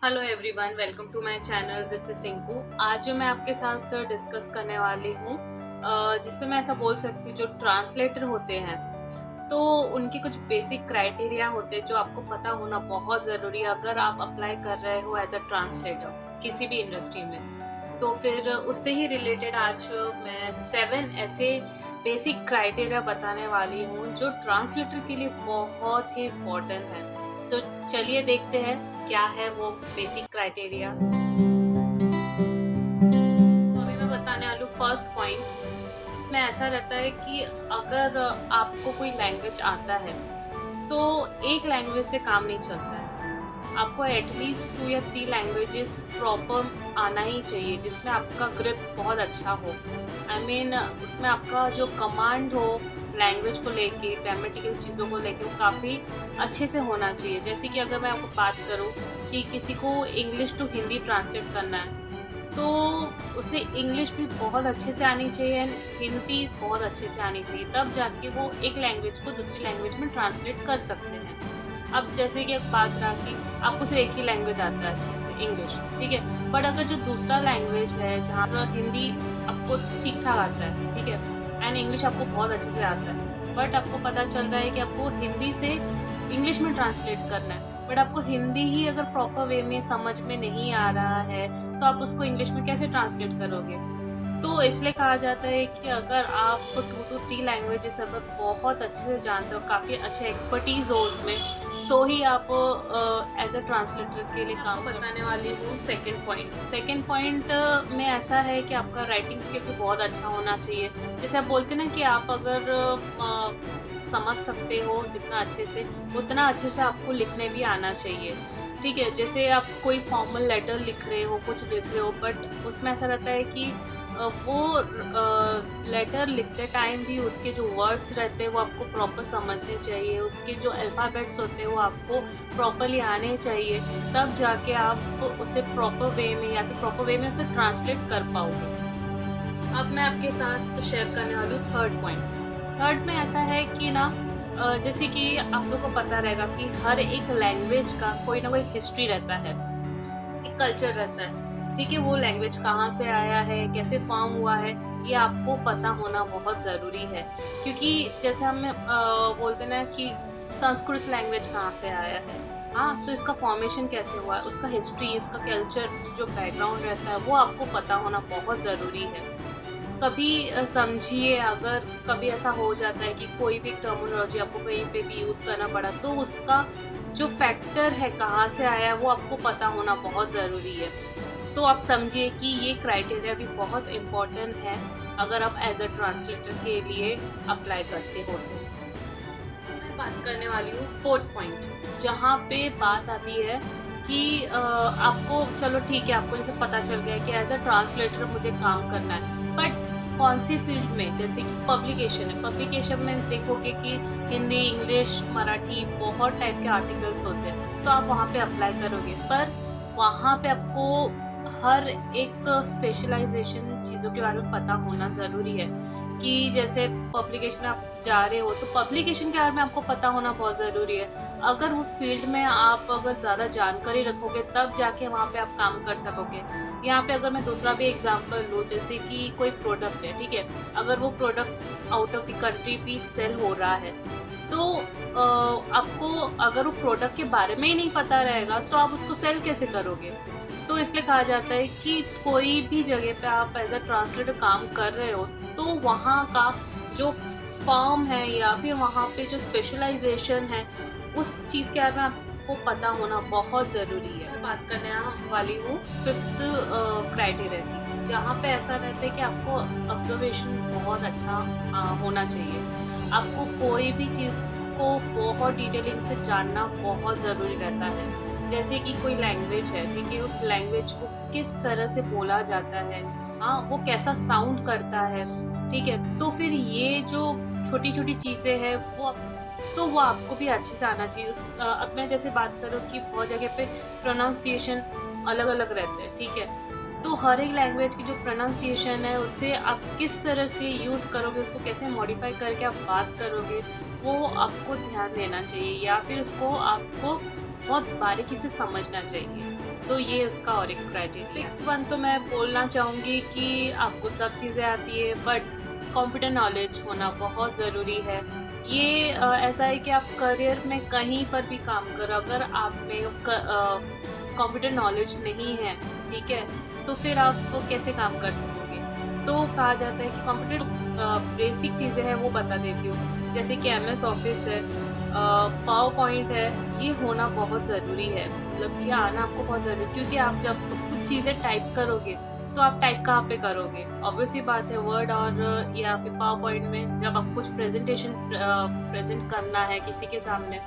Hello everyone, welcome to my channel. This is Rinku. आज जो मैं आपके साथ डिस्कस करने वाली हूँ, जिसपे मैं ऐसा बोल सकती हूँ, जो ट्रांसलेटर होते हैं तो उनके कुछ बेसिक क्राइटेरिया होते हैं जो आपको पता होना बहुत ज़रूरी है अगर आप अप्लाई कर रहे हो एज अ ट्रांसलेटर किसी भी इंडस्ट्री में। तो फिर उससे ही रिलेटेड आज मैं 7 ऐसे बेसिक क्राइटेरिया बताने वाली हूँ जो ट्रांसलेटर के लिए बहुत ही इम्पोर्टेंट है। तो चलिए देखते हैं क्या है वो बेसिक क्राइटेरिया। तो अभी मैं बताने वाली हूँ फर्स्ट पॉइंट, जिसमें ऐसा रहता है कि अगर आपको कोई लैंग्वेज आता है तो एक लैंग्वेज से काम नहीं चलता है। आपको एटलीस्ट 2 या 3 लैंग्वेजेस प्रॉपर आना ही चाहिए, जिसमें आपका ग्रिप बहुत अच्छा हो। आई मीन उसमें आपका जो कमांड हो लैंग्वेज को लेके, ग्रामेटिकल चीज़ों को लेके, वो काफ़ी अच्छे से होना चाहिए। जैसे कि अगर मैं आपको बात करूँ कि किसी को इंग्लिश टू हिंदी ट्रांसलेट करना है तो उसे इंग्लिश भी बहुत अच्छे से आनी चाहिए एंड हिंदी बहुत अच्छे से आनी चाहिए, तब जाके वो एक लैंग्वेज को दूसरी लैंग्वेज में ट्रांसलेट कर सकते हैं। अब जैसे कि अब बात रहा कि आपको सिर्फ एक ही लैंग्वेज आता है अच्छे से, इंग्लिश, ठीक है, बट अगर जो दूसरा लैंग्वेज है जहाँ पर हिंदी आपको ठीक ठाक आता है, ठीक है, एंड इंग्लिश आपको बहुत अच्छे से आता है, बट आपको पता चल रहा है कि आपको हिंदी से इंग्लिश में ट्रांसलेट करना है, बट आपको हिंदी ही अगर प्रॉपर वे में समझ में नहीं आ रहा है तो आप उसको इंग्लिश में कैसे ट्रांसलेट करोगे। तो इसलिए कहा जाता है कि अगर आप 2 to 3 लैंग्वेजेस अगर बहुत अच्छे से जानते हो, काफ़ी अच्छे एक्सपर्टीज़ हो उसमें, तो ही आप एज अ ट्रांसलेटर के लिए काम बताने वाली हूँ। सेकंड पॉइंट में ऐसा है कि आपका राइटिंग स्किल भी बहुत अच्छा होना चाहिए। जैसे आप बोलते हैं ना कि आप अगर समझ सकते हो जितना अच्छे से, उतना अच्छे से आपको लिखने भी आना चाहिए, ठीक है। जैसे आप कोई फॉर्मल लेटर लिख रहे हो, कुछ लिख रहे हो, बट उसमें ऐसा रहता है कि वो लेटर लिखते टाइम भी उसके जो वर्ड्स रहते हैं वो आपको प्रॉपर समझने चाहिए, उसके जो अल्फ़ाबेट्स होते हैं वो आपको प्रॉपरली आने चाहिए, तब जाके आप उसे प्रॉपर वे में या फिर प्रॉपर वे में उसे ट्रांसलेट कर पाओगे। अब मैं आपके साथ शेयर करने वाली हूँ थर्ड में ऐसा है कि ना, जैसे कि आप लोगों को पता रहेगा कि हर एक लैंग्वेज का कोई ना कोई हिस्ट्री रहता है, एक कल्चर रहता है, ठीक है। वो लैंग्वेज कहाँ से आया है, कैसे फॉर्म हुआ है, ये आपको पता होना बहुत ज़रूरी है। क्योंकि जैसे हम बोलते हैं ना कि संस्कृत लैंग्वेज कहाँ से आया है, हाँ, तो इसका फॉर्मेशन कैसे हुआ है, उसका हिस्ट्री, इसका कल्चर, जो बैकग्राउंड रहता है वो आपको पता होना बहुत ज़रूरी है। कभी समझिए अगर कभी ऐसा हो जाता है कि कोई भी टर्मिनोलॉजी आपको कहीं पे भी यूज़ करना पड़ा, तो उसका जो फैक्टर है कहाँ से आया है वो आपको पता होना बहुत ज़रूरी है। तो आप समझिए कि ये क्राइटेरिया भी बहुत इम्पोर्टेंट है अगर आप एज अ ट्रांसलेटर के लिए अप्लाई करते हो। तो मैं बात करने वाली हूँ फोर्थ पॉइंट, जहाँ पे बात आती है कि आपको, चलो ठीक है, आपको जैसे पता चल गया कि एज अ ट्रांसलेटर मुझे काम करना है, बट कौन सी फील्ड में। जैसे कि पब्लिकेशन है, पब्लिकेशन में देखोगे कि हिंदी, इंग्लिश, मराठी, बहुत टाइप के आर्टिकल्स होते हैं, तो आप वहाँ पे अप्लाई करोगे, पर वहाँ पे आपको हर एक स्पेशलाइजेशन चीज़ों के बारे में पता होना ज़रूरी है। कि जैसे पब्लिकेशन आप जा रहे हो तो पब्लिकेशन के बारे में आपको पता होना बहुत ज़रूरी है। अगर वो फील्ड में आप अगर ज़्यादा जानकारी रखोगे तब जाके वहाँ पे आप काम कर सकोगे। यहाँ पे अगर मैं दूसरा भी एग्जांपल लूँ, जैसे कि कोई प्रोडक्ट है, ठीक है, अगर वो product out of the country भी सेल हो रहा है, तो आपको अगर वो प्रोडक्ट के बारे में ही नहीं पता रहेगा तो आप उसको सेल कैसे करोगे। तो इसलिए कहा जाता है कि कोई भी जगह पे आप एज अ ट्रांसलेटर काम कर रहे हो तो वहाँ का जो फॉर्म है या फिर वहाँ पे जो स्पेशलाइजेशन है, उस चीज़ के बारे में आपको पता होना बहुत ज़रूरी है। मैं बात करने वाली हूँ फिफ्थ क्राइटेरिया की, जहाँ पे ऐसा रहता है कि आपको ऑब्जर्वेशन बहुत अच्छा होना चाहिए। आपको कोई भी चीज़ को बहुत डिटेलिंग से जानना बहुत ज़रूरी रहता है। जैसे कि कोई लैंग्वेज है, ठीक है, उस लैंग्वेज को किस तरह से बोला जाता है, हाँ, वो कैसा साउंड करता है, ठीक है, तो फिर ये जो छोटी छोटी चीज़ें हैं तो वो आपको भी अच्छे से आना चाहिए। अब मैं जैसे बात करूँ कि बहुत जगह पे प्रोनाउंसिएशन अलग अलग रहते हैं, ठीक है, तो हर एक लैंग्वेज की जो प्रोनाउंसिएशन है उससे आप किस तरह से यूज़ करोगे, उसको कैसे मॉडिफाई करके आप बात करोगे, वो आपको ध्यान देना चाहिए, या फिर उसको आपको बहुत बारीकी से समझना चाहिए। तो ये उसका और एक क्राइटेरिया। सिक्स्थ वन तो मैं बोलना चाहूँगी कि आपको सब चीज़ें आती है बट कंप्यूटर नॉलेज होना बहुत ज़रूरी है। ये ऐसा है कि आप करियर में कहीं पर भी काम करो, अगर आप में कंप्यूटर नॉलेज नहीं है, ठीक है, तो फिर आप कैसे काम कर सकोगे। तो कहा जाता है कि कंप्यूटर बेसिक चीज़ें हैं वो बता देती हूँ, जैसे कि MS ऑफिस है, पावर पॉइंट है, ये होना बहुत ज़रूरी है। मतलब ये आना आपको बहुत ज़रूरी है, क्योंकि आप जब कुछ चीज़ें टाइप करोगे तो आप टाइप कहाँ पे करोगे। ऑब्वियस ही बात है, वर्ड और या फिर पावर पॉइंट में जब आप कुछ प्रेजेंटेशन प्रेजेंट करना है किसी के सामने,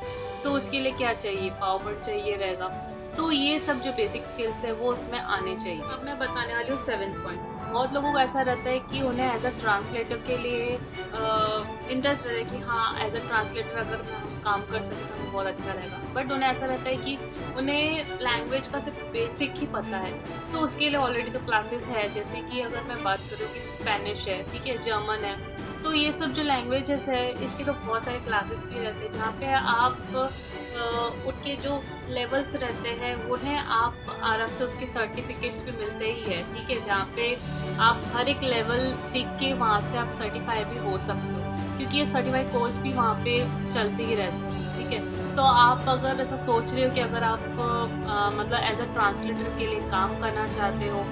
तो उसके लिए क्या चाहिए, पावर पॉइंट चाहिए रहेगा। तो ये सब जो बेसिक स्किल्स है वो उसमें आने चाहिए। अब मैं बताने वाली हूँ 7th पॉइंट। बहुत लोगों को ऐसा रहता है कि उन्हें एज अ ट्रांसलेटर के लिए इंटरेस्ट रहता है कि हाँ, एज अ ट्रांसलेटर अगर हम काम कर सकें तो हमें बहुत अच्छा रहेगा। बट उन्हें ऐसा रहता है कि उन्हें लैंग्वेज का सिर्फ बेसिक ही पता है। तो उसके लिए ऑलरेडी तो क्लासेस है, जैसे कि अगर मैं बात करूँ कि स्पेनिश है, ठीक है, जर्मन है, तो ये सब जो लैंग्वेजेस है इसके तो बहुत सारे क्लासेस भी रहते हैं, जहाँ पे आप उनके जो लेवल्स रहते हैं उन्हें आप आराम से उसके सर्टिफिकेट्स भी मिलते ही है, ठीक है, जहाँ पे आप हर एक लेवल सीख के वहाँ से आप सर्टिफाई भी हो सकते हो, क्योंकि ये सर्टिफाइड कोर्स भी वहाँ पे चलते ही रहते हैं, ठीक है। तो आप अगर ऐसा सोच रहे हो कि अगर आप मतलब एज अ ट्रांसलेटर के लिए काम करना चाहते हो,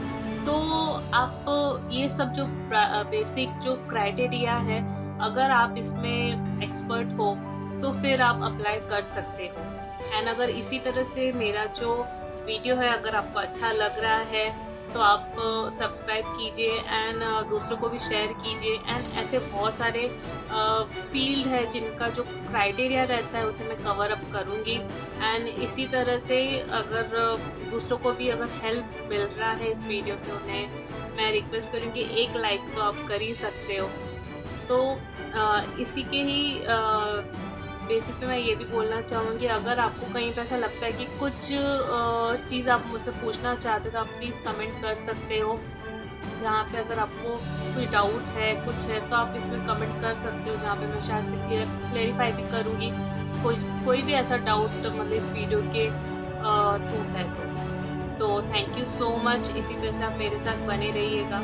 तो आप ये सब जो बेसिक जो क्राइटेरिया है, अगर आप इसमें एक्सपर्ट हो तो फिर आप अप्लाई कर सकते हो। एंड अगर इसी तरह से मेरा जो वीडियो है अगर आपको अच्छा लग रहा है तो आप सब्सक्राइब कीजिए एंड दूसरों को भी शेयर कीजिए। एंड ऐसे बहुत सारे फील्ड है जिनका जो क्राइटेरिया रहता है उसे मैं कवर अप करूँगी। एंड इसी तरह से अगर दूसरों को भी अगर हेल्प मिल रहा है इस वीडियो से, उन्हें मैं रिक्वेस्ट करूँगी एक लाइक तो आप कर ही सकते हो। तो इसी के ही बेसिस पे मैं ये भी बोलना चाहूँगी, अगर आपको कहीं पे ऐसा लगता है कि कुछ चीज़ आप मुझसे पूछना चाहते हो तो आप प्लीज़ कमेंट कर सकते हो। जहाँ पे अगर आपको कोई डाउट है, कुछ है, तो आप इसमें कमेंट कर सकते हो, जहाँ पे मैं शायद से क्लेरिफाई भी करूँगी कोई भी ऐसा डाउट मतलब इस वीडियो के थ्रू है तो थैंक यू सो मच। इसी तरह से आप मेरे साथ बने रहिएगा।